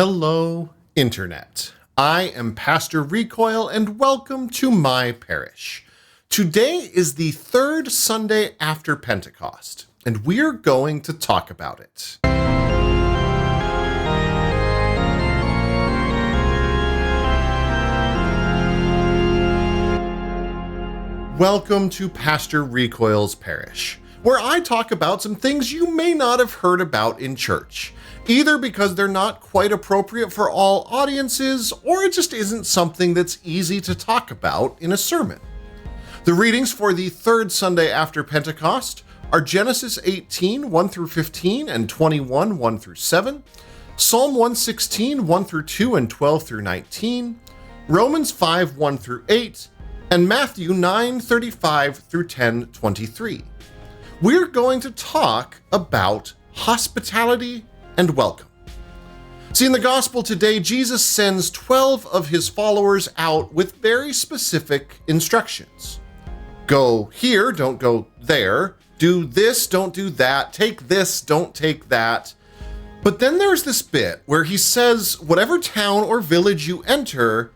Hello, Internet. I am Pastor Recoil, and welcome to my parish. Today is the third Sunday after Pentecost, and we're going to talk about it. Welcome to Pastor Recoil's parish, where I talk about some things you may not have heard about in church, either because they're not quite appropriate for all audiences, or it just isn't something that's easy to talk about in a sermon. The readings for the third Sunday after Pentecost are Genesis 18, 1 through 15, and 21, 1 through 7, Psalm 116, 1 through 2, and 12 through 19, Romans 5, 1 through 8, and Matthew 9, 35 through 10, 23. We're going to talk about hospitality and welcome. See, in the gospel today, Jesus sends 12 of his followers out with very specific instructions. Go here, don't go there. Do this, don't do that. Take this, don't take that. But then there's this bit where he says, whatever town or village you enter,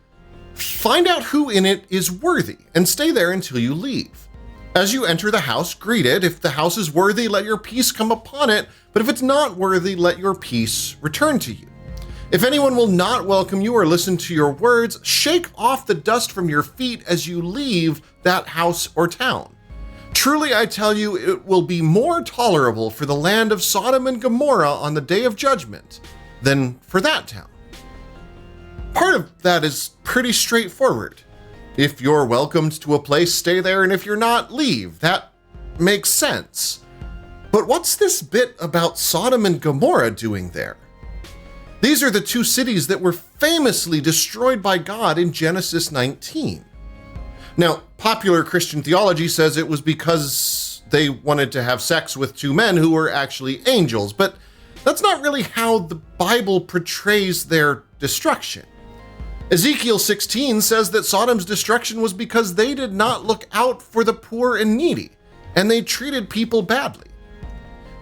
find out who in it is worthy and stay there until you leave. As you enter the house, greet it. If the house is worthy, let your peace come upon it. But if it's not worthy, let your peace return to you. If anyone will not welcome you or listen to your words, shake off the dust from your feet as you leave that house or town. Truly, I tell you, it will be more tolerable for the land of Sodom and Gomorrah on the day of judgment than for that town. Part of that is pretty straightforward. If you're welcomed to a place, stay there, and if you're not, leave. That makes sense. But what's this bit about Sodom and Gomorrah doing there? These are the two cities that were famously destroyed by God in Genesis 19. Now, popular Christian theology says it was because they wanted to have sex with two men who were actually angels, but that's not really how the Bible portrays their destruction. Ezekiel 16 says that Sodom's destruction was because they did not look out for the poor and needy, and they treated people badly.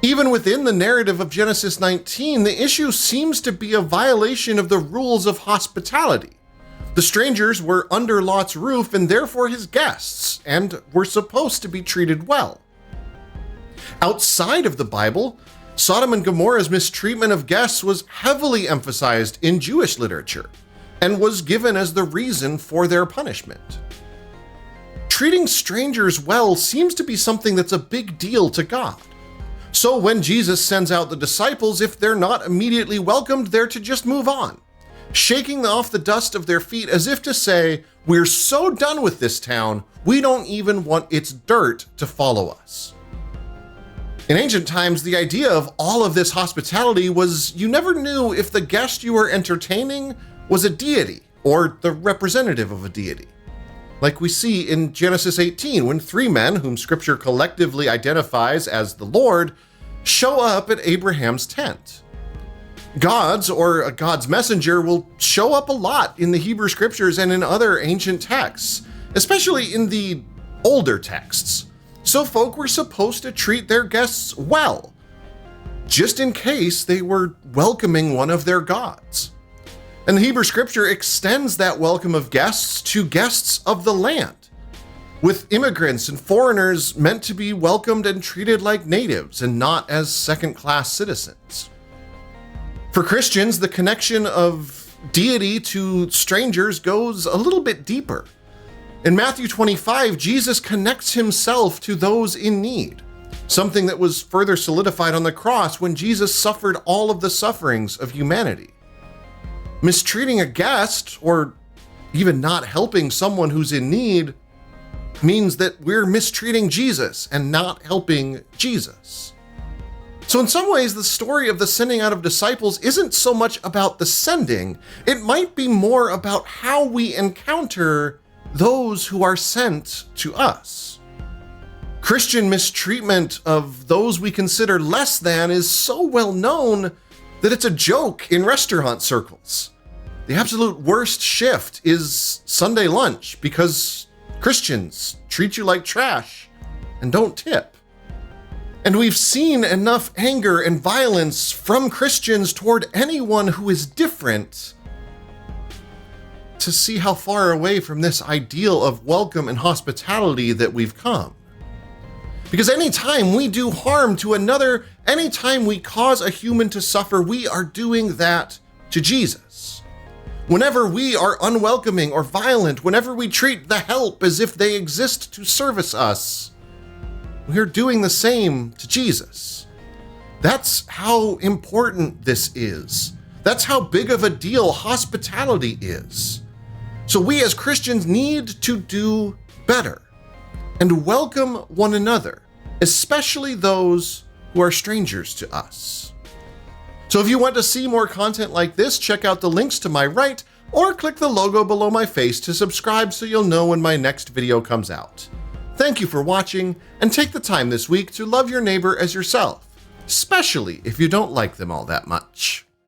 Even within the narrative of Genesis 19, the issue seems to be a violation of the rules of hospitality. The strangers were under Lot's roof and therefore his guests, and were supposed to be treated well. Outside of the Bible, Sodom and Gomorrah's mistreatment of guests was heavily emphasized in Jewish literature, and was given as the reason for their punishment. Treating strangers well seems to be something that's a big deal to God. So when Jesus sends out the disciples, if they're not immediately welcomed, they're to just move on, shaking off the dust of their feet as if to say, we're so done with this town, we don't even want its dirt to follow us. In ancient times, the idea of all of this hospitality was you never knew if the guest you were entertaining was a deity or the representative of a deity. Like we see in Genesis 18, when three men, whom scripture collectively identifies as the Lord, show up at Abraham's tent. Gods or a God's messenger will show up a lot in the Hebrew scriptures and in other ancient texts, especially in the older texts. So folk were supposed to treat their guests well, just in case they were welcoming one of their gods. And the Hebrew scripture extends that welcome of guests to guests of the land, with immigrants and foreigners meant to be welcomed and treated like natives and not as second-class citizens. For Christians, the connection of deity to strangers goes a little bit deeper. In Matthew 25, Jesus connects himself to those in need, something that was further solidified on the cross when Jesus suffered all of the sufferings of humanity. Mistreating a guest, or even not helping someone who's in need, means that we're mistreating Jesus and not helping Jesus. So in some ways, the story of the sending out of disciples isn't so much about the sending, it might be more about how we encounter those who are sent to us. Christian mistreatment of those we consider less than is so well known that it's a joke in restaurant circles. The absolute worst shift is Sunday lunch because Christians treat you like trash and don't tip. And we've seen enough anger and violence from Christians toward anyone who is different to see how far away from this ideal of welcome and hospitality that we've come. Because anytime we do harm to another, anytime we cause a human to suffer, we are doing that to Jesus. Whenever we are unwelcoming or violent, whenever we treat the help as if they exist to service us, we're doing the same to Jesus. That's how important this is. That's how big of a deal hospitality is. So we as Christians need to do better and welcome one another, especially those who are strangers to us. So if you want to see more content like this, check out the links to my right or click the logo below my face to subscribe so you'll know when my next video comes out. Thank you for watching, and take the time this week to love your neighbor as yourself, especially if you don't like them all that much.